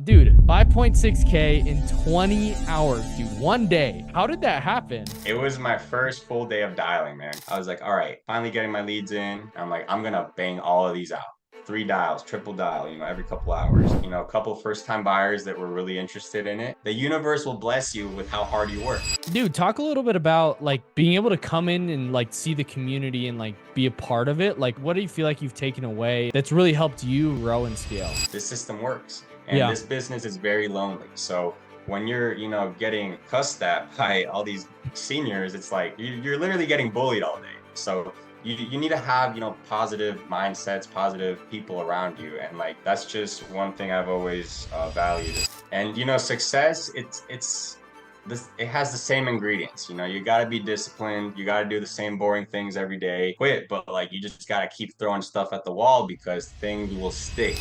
Dude, 5.6K in 20 hours, dude, one day. How did that happen? It was my first full day of dialing, man. I was like, all right, finally getting my leads in. I'm like, I'm gonna bang all of these out. Three dials, triple dial, every couple hours. A couple first time buyers that were really interested in it. The universe will bless you with how hard you work. Dude, talk a little bit about like being able to come in and like see the community and like be a part of it. Like, what do you feel like you've taken away that's really helped you grow and scale? This system works. And Yeah, this business is very lonely. So when you're, getting cussed at by all these seniors, it's like you're literally getting bullied all day. So you need to have, positive mindsets, positive people around you. And like, that's just one thing I've always valued. And, success, it has the same ingredients. You got to be disciplined. You got to do the same boring things every day. Quit, but like, you just got to keep throwing stuff at the wall because things will stick.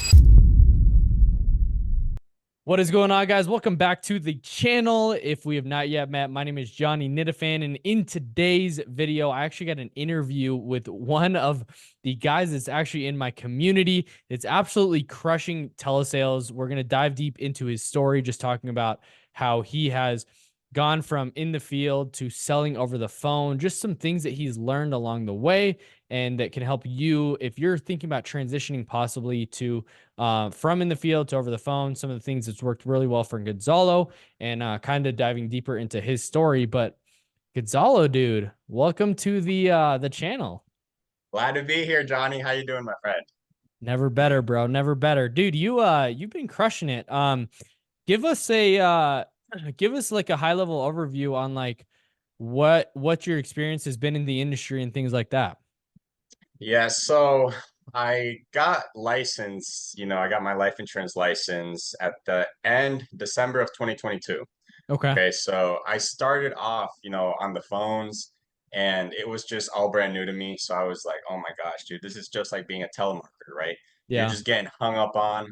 what is going on, guys? Welcome back to the channel. If we have not yet met, my name is Johnny Nitafan, and in today's video, I actually got an interview with one of the guys that's actually in my community. It's absolutely crushing telesales. We're going to dive deep into his story, just talking about how he has gone from in the field to selling over the phone, just some things that he's learned along the way and that can help you if you're thinking about transitioning possibly to from in the field to over the phone, some of the things that's worked really well for Gonzalo, and kind of diving deeper into his story. But Gonzalo, dude, welcome to the channel. Glad to be here, Johnny. How you doing, my friend? Never better, bro. Never better. Dude, you've been crushing it. Give us a give us like a high level overview on like what your experience has been in the industry and things like that. Yeah, so I got licensed, I got my life insurance license at the end December of 2022. Okay. Okay, so I started off, on the phones and it was just all brand new to me. So I was like, oh my gosh, dude, this is just like being a telemarketer, right? You're Yeah. just getting hung up on.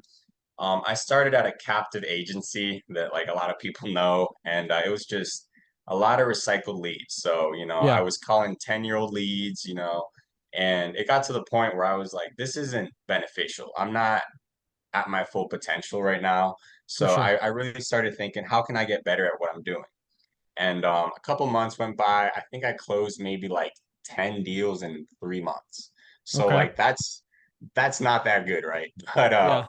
I started at a captive agency that like a lot of people know, and it was just a lot of recycled leads. So, I Yeah. was calling 10-year-old leads, and it got to the point where I was like, this isn't beneficial. I'm not at my full potential right now. For So sure. I really started thinking, how can I get better at what I'm doing? And a couple months went by. I think I closed maybe like 10 deals in 3 months. So Okay. like that's not that good, right? But Yeah.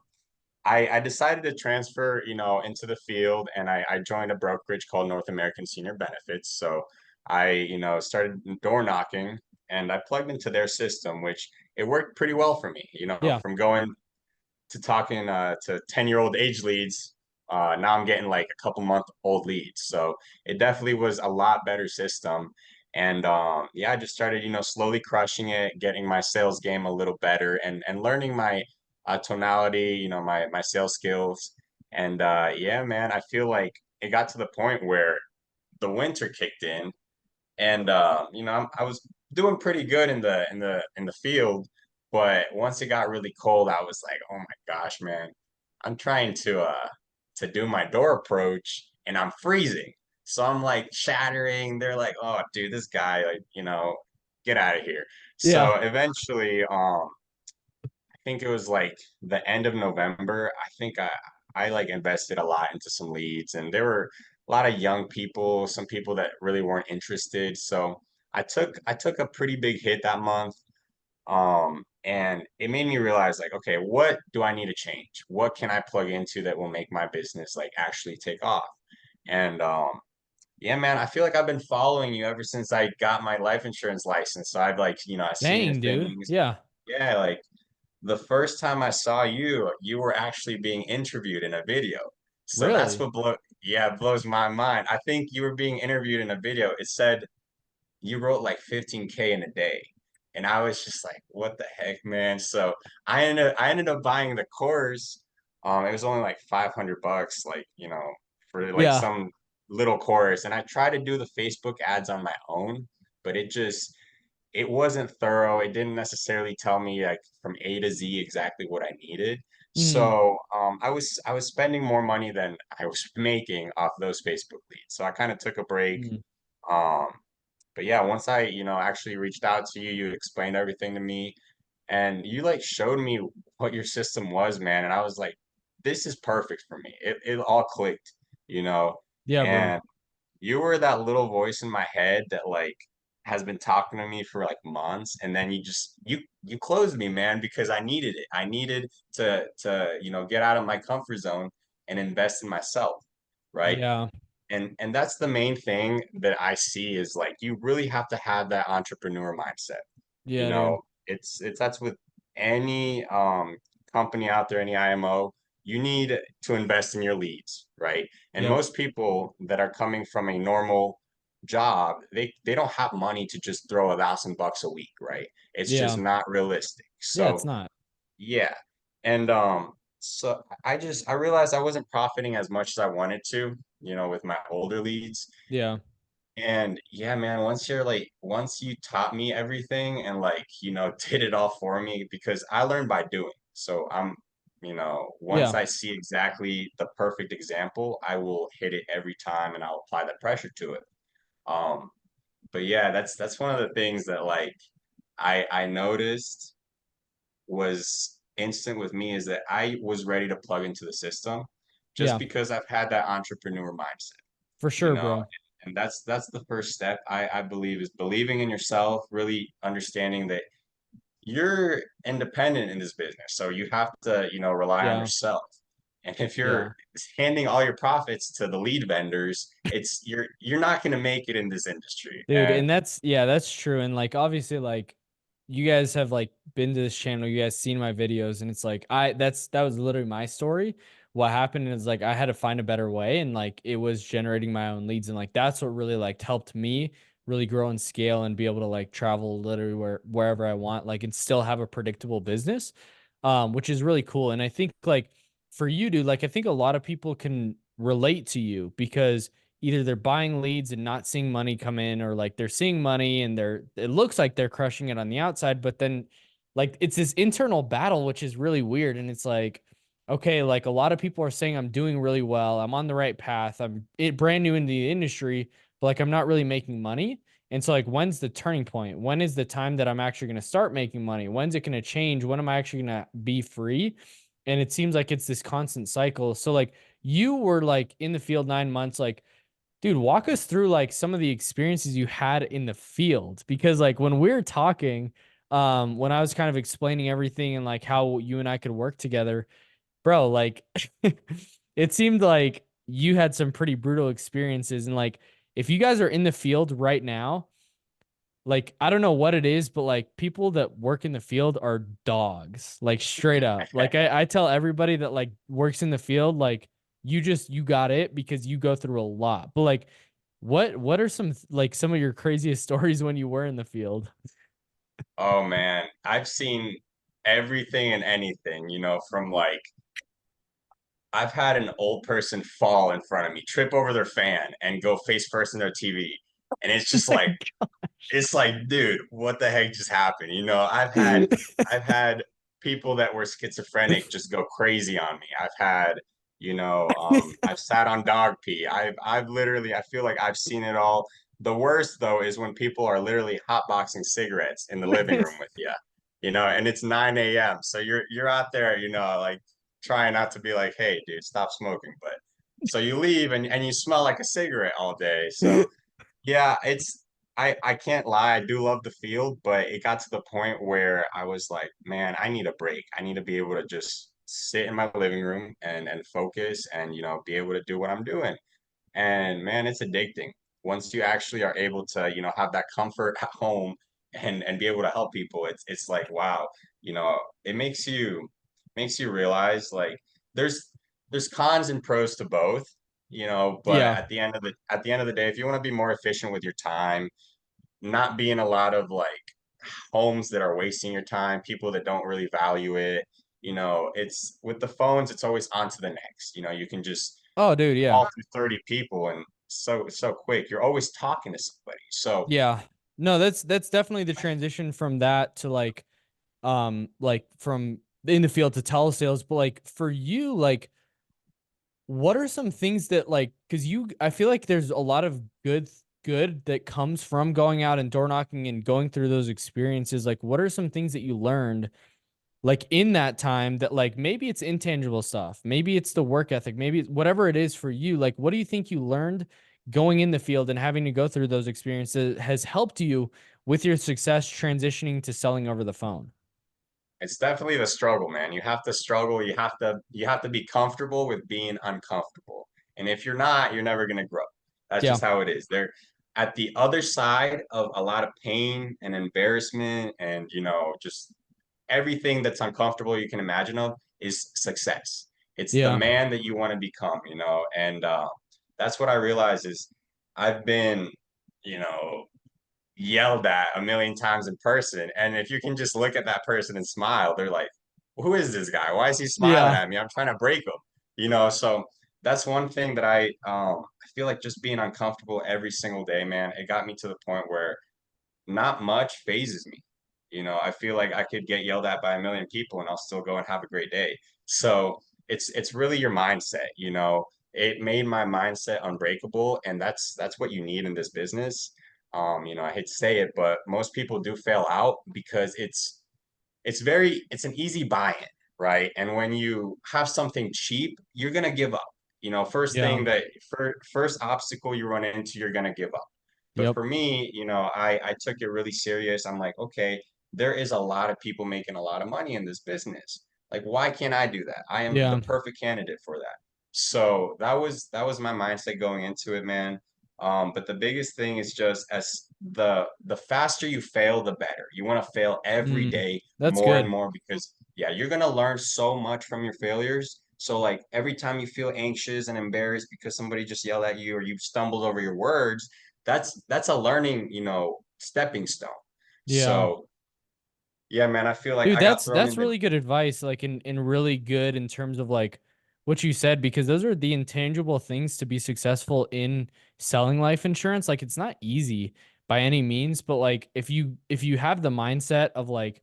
I decided to transfer, into the field, and I joined a brokerage called North American Senior Benefits. So I, started door knocking and I plugged into their system, which it worked pretty well for me, Yeah. from going to talking to 10-year-old age leads. Now I'm getting like a couple month old leads. So it definitely was a lot better system. And yeah, I just started, slowly crushing it, getting my sales game a little better and learning my tonality, my sales skills. And yeah, man, I feel like it got to the point where the winter kicked in and I was doing pretty good in the field, but once it got really cold, I was like, oh my gosh, man, I'm trying to do my door approach and I'm freezing. So I'm like shattering. They're like, oh dude, this guy, like, get out of here. Yeah. So eventually, I think it was like the end of November. I think I like invested a lot into some leads, and there were a lot of young people, some people that really weren't interested. So I took a pretty big hit that month. And it made me realize like, okay, what do I need to change? What can I plug into that will make my business like actually take off? And yeah, man, I feel like I've been following you ever since I got my life insurance license. So I've like, I've seen your Dang, dude. things. Yeah. Yeah, like the first time I saw you, you were actually being interviewed in a video. So that's Really? what blows my mind. I think you were being interviewed in a video. It said you wrote like 15K in a day. And I was just like, what the heck, man? So I ended up buying the course. It was only like 500 bucks, like, for like Yeah. some little course. And I tried to do the Facebook ads on my own, but it wasn't thorough. It didn't necessarily tell me like from A to Z exactly what I needed. Mm. So I was spending more money than I was making off those Facebook leads. So I kind of took a break. Mm. Um, but yeah, once I, actually reached out to you, you explained everything to me and you like showed me what your system was, man. And I was like, this is perfect for me. It all clicked, you know. Yeah, bro. And you were that little voice in my head that like has been talking to me for like months, and then you closed me, man, because I needed it. I needed to get out of my comfort zone and invest in myself, right? Yeah. And that's the main thing that I see is like you really have to have that entrepreneur mindset. You Yeah, dude. know, it's that's with any company out there, any IMO, you need to invest in your leads, right? And Yep. most people that are coming from a normal job, they don't have money to just throw $1,000 a week, right? It's just Yeah. not realistic. Yeah, it's So not. yeah. And so I realized I wasn't profiting as much as I wanted to, with my older leads. Yeah. And yeah, man, once you taught me everything and like, did it all for me because I learned by doing. So once Yeah. I see exactly the perfect example, I will hit it every time and I'll apply the pressure to it. Um, but yeah, that's one of the things that like I noticed was instant with me is that I was ready to plug into the system just Yeah. because I've had that entrepreneur mindset, For you sure, know, bro. and that's the first step I believe is believing in yourself, really understanding that you're independent in this business. So you have to, rely on Yeah. yourself. And if you're Yeah. handing all your profits to the lead vendors, you're not going to make it in this industry. Dude, And and that's true. And like obviously like you guys have like been to this channel, you guys seen my videos, and it's like that was literally my story. What happened is like I had to find a better way, and like it was generating my own leads, and like that's what really like helped me really grow and scale and be able to like travel literally wherever I want, like and still have a predictable business. Which is really cool. And I think like for you, dude, like I think a lot of people can relate to you because either they're buying leads and not seeing money come in, or like they're seeing money and it looks like they're crushing it on the outside, but then like it's this internal battle which is really weird. And it's like, okay, like a lot of people are saying I'm doing really well, I'm on the right path, I'm brand new in the industry, but like I'm not really making money. And so like when's the turning point? When is the time that I'm actually going to start making money? When's it going to change? When am I actually going to be free? And it seems like it's this constant cycle. So like you were like in the field 9 months, like dude, walk us through like some of the experiences you had in the field, because like when we are talking, when I was kind of explaining everything and like how you and I could work together, bro, like it seemed like you had some pretty brutal experiences. And like if you guys are in the field right now, like I don't know what it is, but like people that work in the field are dogs, like straight up. Like I tell everybody that like works in the field, like you got it because you go through a lot. But like what are some of your craziest stories when you were in the field? oh man, I've seen everything and anything, from like I've had an old person fall in front of me, trip over their fan, and go face first in their TV. And it's Oh just my like, dude, what the heck just happened? I've had people that were schizophrenic just go crazy on me. I've had, I've sat on dog pee. I've literally, I feel like I've seen it all. The worst though is when people are literally hotboxing cigarettes in the living room with you, and it's 9 a.m. So you're out there, like trying not to be like, hey, dude, stop smoking. But so you leave and you smell like a cigarette all day. So yeah, I can't lie, I do love the field, but it got to the point where I was like, man, I need a break. I need to be able to just sit in my living room and focus and be able to do what I'm doing. And man, it's addicting. Once you actually are able to, have that comfort at home and be able to help people, it's like, wow, it makes you realize like there's there's cons and pros to both, but Yeah. at the end of the day, if you want to be more efficient with your time, not be in a lot of like homes that are wasting your time, people that don't really value it, it's with the phones, it's always on to the next. You can just Oh, dude, yeah. call through 30 people and so quick. You're always talking to somebody. So Yeah. No, that's definitely the transition from that to like from in the field to telesales. But like for you, like what are some things that like because you I feel like there's a lot of good that comes from going out and door knocking and going through those experiences. Like what are some things that you learned like in that time that like maybe it's intangible stuff, maybe it's the work ethic, maybe whatever it is for you, like what do you think you learned going in the field and having to go through those experiences has helped you with your success transitioning to selling over the phone? It's definitely the struggle, man. You have to struggle. You have to be comfortable with being uncomfortable. And if you're not, you're never gonna grow. That's Yeah. just how it is. There at the other side of a lot of pain and embarrassment and just everything that's uncomfortable you can imagine of is success. It's the Yeah. man that you want to become, and that's what I realize is I've been, you know, yelled at a million times in person. And if you can just look at that person and smile, they're like, who is this guy? Why is he smiling Yeah. at me? I'm trying to break him, So that's one thing that I feel like just being uncomfortable every single day, man. It got me to the point where not much phases me. I feel like I could get yelled at by a million people and I'll still go and have a great day. So it's really your mindset. It made my mindset unbreakable, and that's what you need in this business. I hate to say it, but most people do fail out because it's an easy buy-in, right? And when you have something cheap, you're gonna give up. First Yeah. thing that first obstacle you run into, you're gonna give up. But Yep. for me, I took it really serious. I'm like, okay, there is a lot of people making a lot of money in this business. Like, why can't I do that? I am the Yeah. perfect candidate for that. So that was my mindset going into it, man. But the biggest thing is just as the faster you fail, the better. You want to fail every Mm, day that's more and good. more because yeah, you're gonna learn so much from your failures. So like every time you feel anxious and embarrassed because somebody just yelled at you or you stumbled over your words, that's a learning, stepping stone. Yeah. So yeah, man, I feel like Dude, I got that's thrown that's in the really good advice, like in really good in terms of like what you said, because those are the intangible things to be successful in selling life insurance. Like it's not easy by any means, but like if you have the mindset of like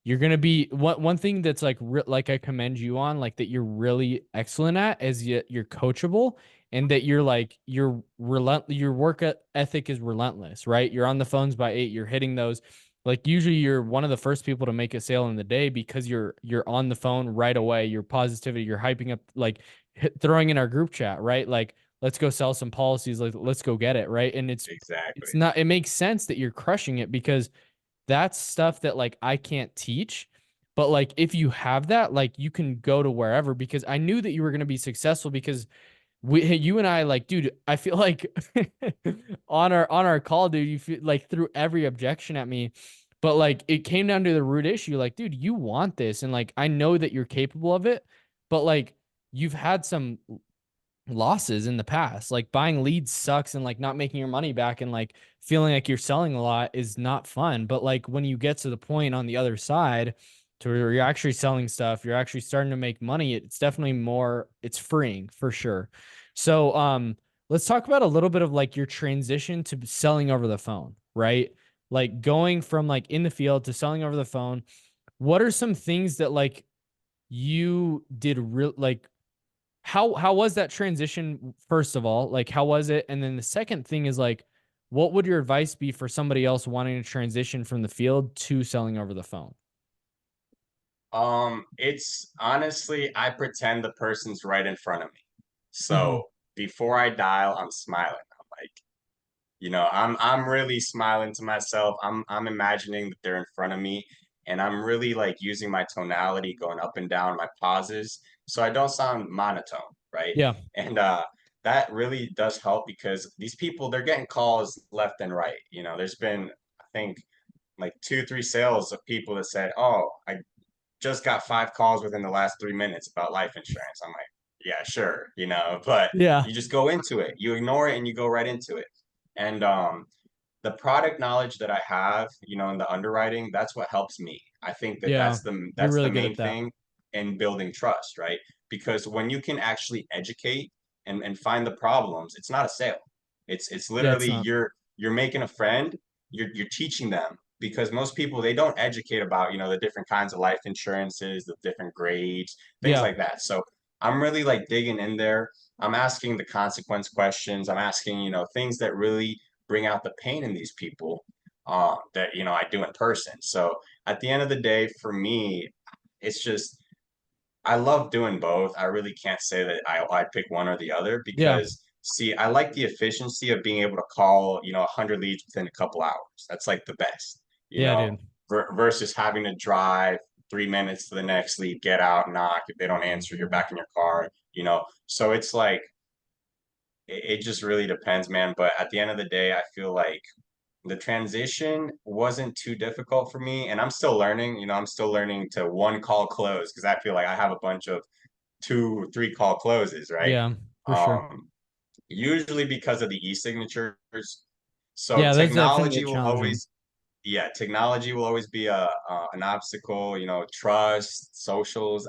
you're gonna be one thing that's like like I commend you on, like that you're really excellent at is you're coachable, and that you're like your work ethic is relentless, right? You're on the phones by 8, you're hitting those. Like usually you're one of the first people to make a sale in the day because you're on the phone right away. Your positivity, you're hyping up, like throwing in our group chat, right? Like let's go sell some policies, like let's go get it, right? And it's exactly. not, it makes sense that you're crushing it because that's stuff that like I can't teach. But like if you have that, like you can go to wherever, because I knew that you were going to be successful because you and I, like, dude, I feel like on our call, dude, you feel like threw every objection at me, but like it came down to the root issue. Like, dude, you want this, and like I know that you're capable of it, but like you've had some losses in the past. Like buying leads sucks, and like not making your money back and like feeling like you're selling a lot is not fun. But like when you get to the point on the other side to where you're actually selling stuff, you're actually starting to make money, it's definitely more, it's freeing for sure. So let's talk about a little bit of like your transition to selling over the phone, right? Like going from like in the field to selling over the phone. What are some things that like you did real like how was that transition, first of all? Like how was it? And then the second thing is like what would your advice be for somebody else wanting to transition from the field to selling over the phone? It's honestly, I pretend the person's right in front of me. Mhm. So before I dial, I'm smiling. I'm like, I'm really smiling to myself. I'm imagining that they're in front of me, and I'm really like using my tonality, going up and down my pauses, so I don't sound monotone, right? Yeah. And that really does help because these people, they're getting calls left and right. There's been, I think, like 2, 3 sales of people that said, "Oh, I just got 5 calls within the last 3 minutes about life insurance." I'm like, yeah, sure, but Yeah. you just go into it. You ignore it and you go right into it. And the product knowledge that I have, in the underwriting, that's what helps me. I think that Yeah. You're that's the really good main at that. thing in building trust, right? Because when you can actually educate and find the problems, it's not a sale. It's Yeah, it's literally not. you're making a friend, you're teaching them because most people they don't educate about, the different kinds of life insurances, the different grades, things Yeah. like that. So I'm really like digging in there. I'm asking the consequence questions. I'm asking, things that really bring out the pain in these people that I do in person. So at the end of the day, for me, it's just I love doing both. I really can't say that I pick one or the other Yeah. because see, I like the efficiency of being able to call, 100 leads within a couple hours. That's like the best, you Yeah, know, dude. versus having to drive 3 minutes to the next lead, get out, knock. If they don't answer, you're back in your car. So it's like it just really depends, man. But at the end of the day, I feel like the transition wasn't too difficult for me, and I'm still learning. I'm still learning to one call close because I feel like I have a bunch of two, three call closes, right? Yeah, for sure. Um, Usually because of the e-signatures. So Yeah, that's definitely a challenging. technology will always be an obstacle. Trust, socials.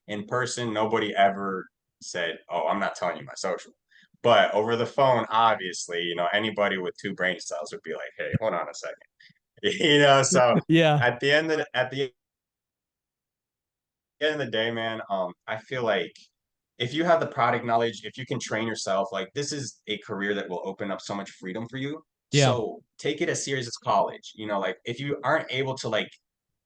In person, nobody ever said, "Oh, I'm not telling you my social." But over the phone, obviously, anybody with two brain cells would be like, "Hey, hold on a second." So Yeah. at the end of the day, man, I feel like if you have the product knowledge, if you can train yourself, like this is a career that will open up so much freedom for you. Yeah. So take it as serious as college. Like if you aren't able to like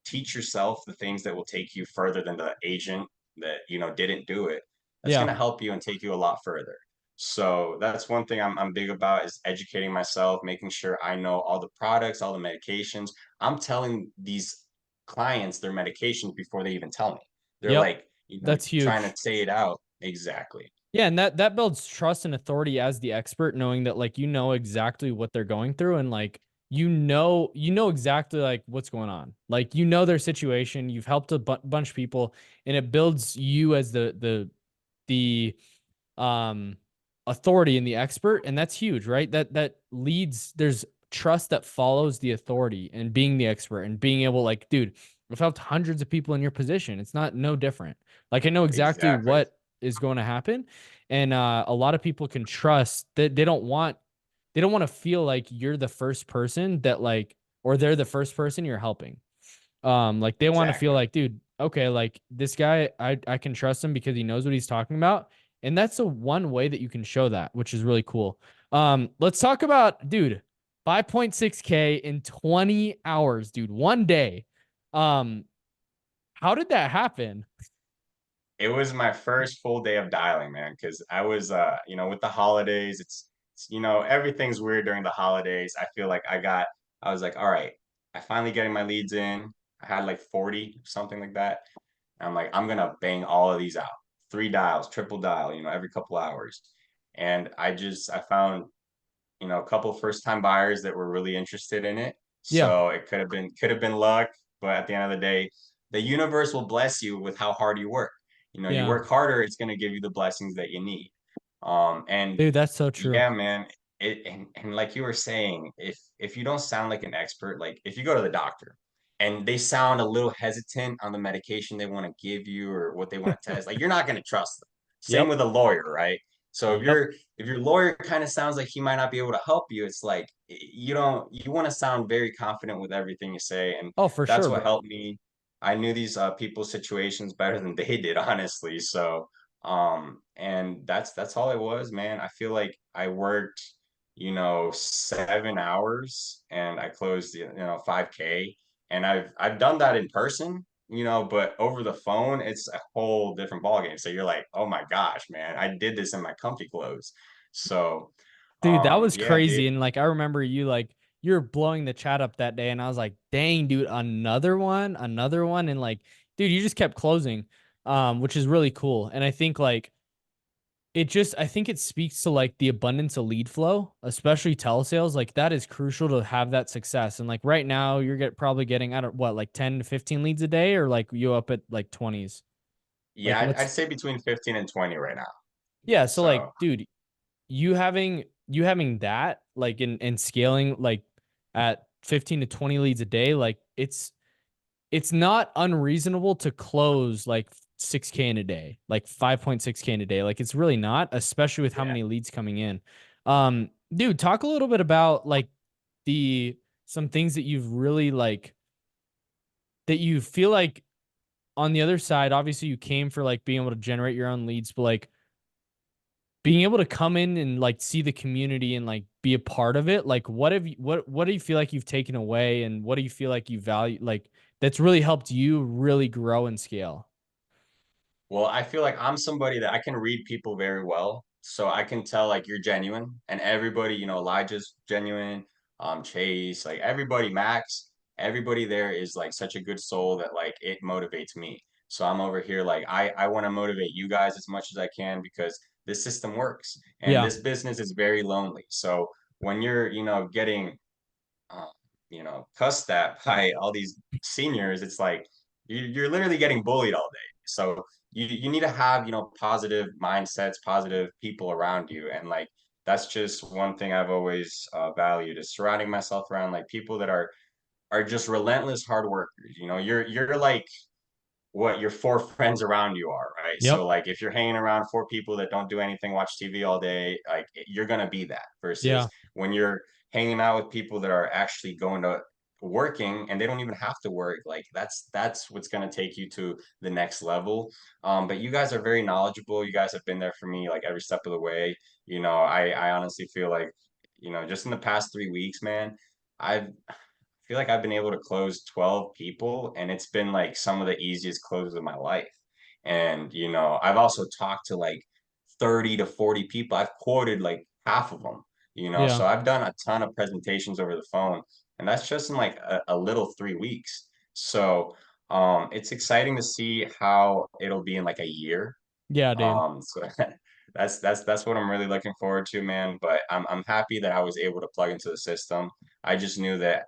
teach yourself the things that will take you further than the agent that didn't do it, that's Yeah. going to help you and take you a lot further. So that's one thing I'm big about is educating myself, making sure I know all the products, all the medications. I'm telling these clients their medications before they even tell me. They're Yep. like, That's trying to huge. say it out. Exactly. Yeah, and that builds trust and authority as the expert, knowing that like you know exactly what they're going through and like you know exactly like what's going on. Like you know their situation, you've helped a bunch of people, and it builds you as the um authority and the expert, and that's huge, right? That leads, there's trust that follows the authority and being the expert and being able like, dude, I've helped hundreds of people in your position. It's not no different. Like I know exactly Exactly. what is going to happen. And a lot of people can trust that they don't want to feel like you're the first person that like, or they're the first person you're helping. Like they want to feel Exactly. like, dude, okay, like this guy, I can trust him because he knows what he's talking about. And that's the one way that you can show that, which is really cool. Let's talk about, dude, 5.6K in 20 hours, dude, one day. Um, how did that happen? It was my first full day of dialing, man, because I was, with the holidays, everything's weird during the holidays. I feel like I was like, all right, I finally getting my leads in. I had like 40, something like that. And I'm like, I'm gonna bang all of these out. Three dials, triple dial, every couple hours. And I found a couple first time buyers that were really interested in it. Yeah, So it could have been luck, but at the end of the day, the universe will bless you with how hard you work. You yeah, work harder, it's going to give you the blessings that you need. And dude, that's so true. yeah, man, and like you were saying, if you don't sound like an expert, like if you go to the doctor and they sound a little hesitant on the medication they want to give you or what they want to test, like you're not going to trust them. Same Yep, with a lawyer, right? So yep. if your lawyer kind of sounds like he might not be able to help you, it's like you want to sound very confident with everything you say, and Oh, for that's sure, what bro. helped me. I knew these people's situations better than they did, honestly. So and that's all it was, man. I feel like I worked 7 hours and I closed 5K, and I've done that in person, but over the phone, it's a whole different ballgame. So you're like, oh my gosh, man, I did this in my comfy clothes. So, Dude, that was yeah, crazy. dude. And like I remember you like you were blowing the chat up that day, and I was like, dang, dude, another one. And like, dude, you just kept closing, which is really cool. And I think like I think it speaks to like the abundance of lead flow, especially telesales. Like that is crucial to have that success. And like right now, probably getting out of what, like 10 to 15 leads a day, or like you up at like 20s. Yeah, Like I'd what's say between 15 and 20 right now. yeah, so like, So, dude, you having that like in scaling like at 15 to 20 leads a day, like it's not unreasonable to close like 6K in a day, like 5.6K in a day. Like it's really not, especially with how yeah. many leads coming in. Dude, talk a little bit about like the some things that you've really like that you feel like on the other side, obviously you came for like being able to generate your own leads, but like being able to come in and like see the community and like be a part of it. Like what do you feel like you've taken away, and what do you feel like you value, like that's really helped you really grow and scale? Well, I feel like I'm somebody that I can read people very well. So I can tell like you're genuine and everybody, Elijah's genuine, Chase, like everybody, Max, everybody there is like such a good soul that like it motivates me. So I'm over here like I want to motivate you guys as much as I can because this system works and Yeah. this business is very lonely. So when you're, getting uh, cussed at by all these seniors, it's like you're literally getting bullied all day. So you need to have, positive mindsets, positive people around you. And like, that's just one thing I've always valued is surrounding myself around like people that are just relentless hard workers. You're like what your four friends around you are, right? Yep. So like if you're hanging around four people that don't do anything, watch TV all day, like you're gonna be that versus Yeah. when you're hanging out with people that are actually going to working and they don't even have to work, like that's what's gonna take you to the next level. But you guys are very knowledgeable. You guys have been there for me like every step of the way. I honestly feel like, just in the past 3 weeks, man, I've feel like I've been able to close 12 people and it's been like some of the easiest closes of my life. And, I've also talked to like 30 to 40 people. I've quoted like half of them, Yeah. so I've done a ton of presentations over the phone and that's just in like a little 3 weeks. So, it's exciting to see how it'll be in like a year. Yeah, dude. So that's what I'm really looking forward to, man. But I'm happy that I was able to plug into the system. I just knew that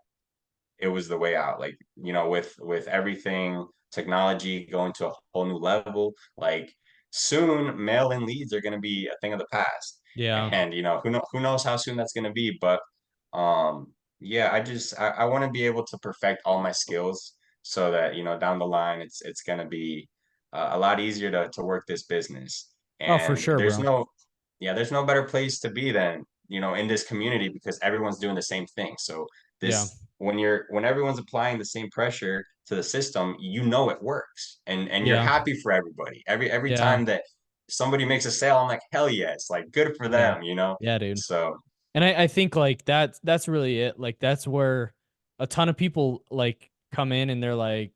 it was the way out. Like, with everything, technology going to a whole new level, like soon mail-in leads are going to be a thing of the past. Yeah. And who knows how soon that's going to be, but yeah, I want to be able to perfect all my skills so that, down the line it's going to be a lot easier to work this business. Oh, for And sure, bro. there's no better place to be than, in this community because everyone's doing the same thing. So Yeah. this when everyone's applying the same pressure to the system, it works, and you're Yeah. happy for everybody. Every Yeah. time that somebody makes a sale, I'm like, hell yes, like good for Yeah. them. Yeah, dude. So And I think like that's really it. Like that's where a ton of people like come in and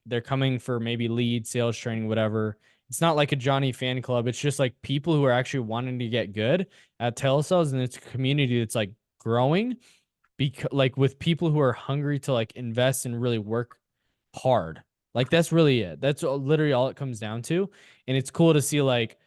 they're coming for maybe lead sales training, whatever. It's not like a Johnny fan club. It's just like people who are actually wanting to get good at telesales, and it's a community that's like growing because like with people who are hungry to like invest and really work hard. Like that's really it. That's literally all it comes down to. And it's cool to see like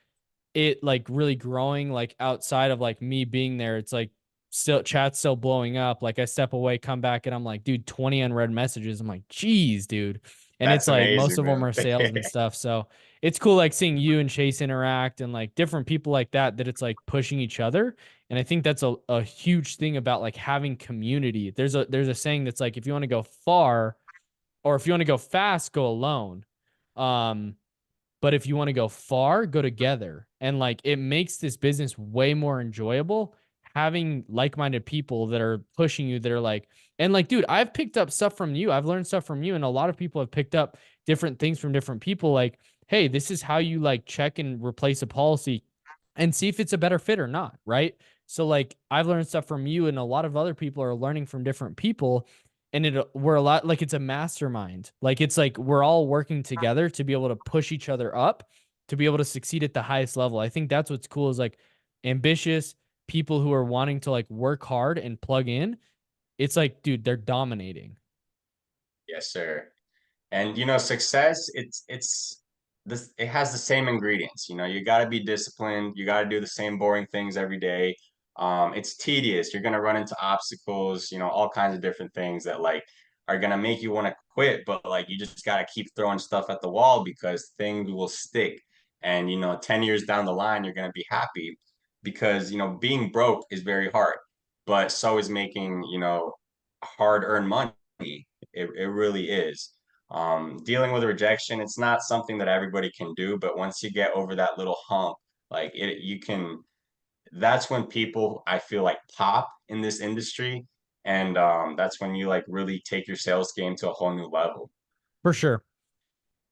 it like really growing like outside of like me being there. It's like still chat's still blowing up. Like I step away, come back, and I'm like, dude, 20 unread messages. I'm like, geez, dude. And it's that's like most amazing, of them man. are sales and stuff. So it's cool like seeing you and Chase interact and like different people like that it's like pushing each other. And I think that's a huge thing about like having community. There's a saying that's like if you want to go far or if you want to go fast, go alone. Um, but if you want to go far, go together. And like it makes this business way more enjoyable having like-minded people that are pushing you that are like, and like, dude, I've picked up stuff from you. I've learned stuff from you. And a lot of people have picked up different things from different people. Like, hey, this is how you like check and replace a policy and see if it's a better fit or not. Right. So like I've learned stuff from you and a lot of other people are learning from different people. And we're a lot like it's a mastermind. Like it's like we're all working together to be able to push each other up to be able to succeed at the highest level. I think that's what's cool is like ambitious people who are wanting to like work hard and plug in. It's like, dude, they're dominating. Yes, sir. And success, it's this it has the same ingredients. You got to be disciplined, you got to do the same boring things every day. It's tedious. You're going to run into obstacles, all kinds of different things that like are going to make you want to quit, but like you just got to keep throwing stuff at the wall because things will stick. And 10 years down the line, you're going to be happy because being broke is very hard, but so is making, hard-earned money. It really is. Dealing with rejection, it's not something that everybody can do, but once you get over that little hump, like you can, that's when people, I feel like, pop in this industry. And that's when you like really take your sales game to a whole new level. For sure.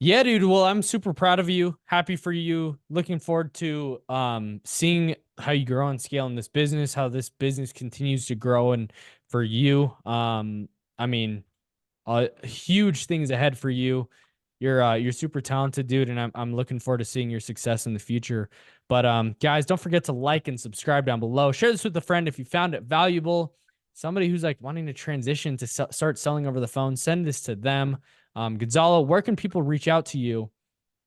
Yeah, dude. Well, I'm super proud of you. Happy for you. Looking forward to seeing how you grow and scale in this business, how this business continues to grow and for you. I mean, huge things ahead for you. You're super talented, dude, and I'm looking forward to seeing your success in the future. But guys, don't forget to like and subscribe down below. Share this with a friend if you found it valuable. Somebody who's like wanting to transition to start selling over the phone, send this to them. Gonzalo, where can people reach out to you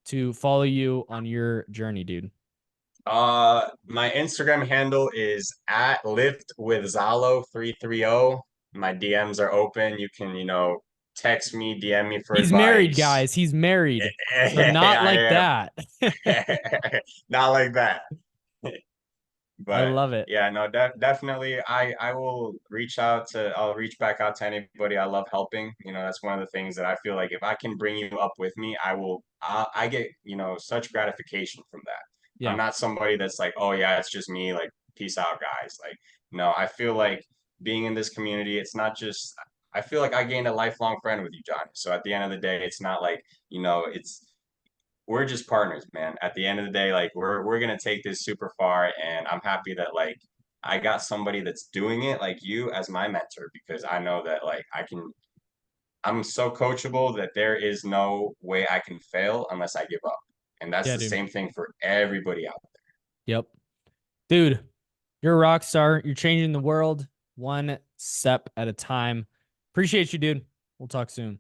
to follow you on your journey, dude? My Instagram handle is at lift with Zalo 330. My DMs are open. You can, text me, DM me for He's married, advice. guys. He's married. So not I like that. am. Not like that. I But love it. yeah, no, definitely. I will reach out to. I'll reach back out to anybody. I love helping. That's one of the things that I feel like if I can bring you up with me, I will. I get such gratification from that. I'm Yeah. not somebody that's like, oh yeah, it's just me. Like, peace out, guys. Like, no, I feel like being in this community, it's not just. I feel like I gained a lifelong friend with you, Johnny. So at the end of the day, it's not like it's we're just partners, man. At the end of the day, like we're gonna take this super far, and I'm happy that like I got somebody that's doing it like you as my mentor because I know that like I'm so coachable that there is no way I can fail unless I give up. And that's Yeah, the dude. same thing for everybody out Yep. Dude, you're a rock star. You're changing the world one step at a time. Appreciate you, dude. We'll talk soon.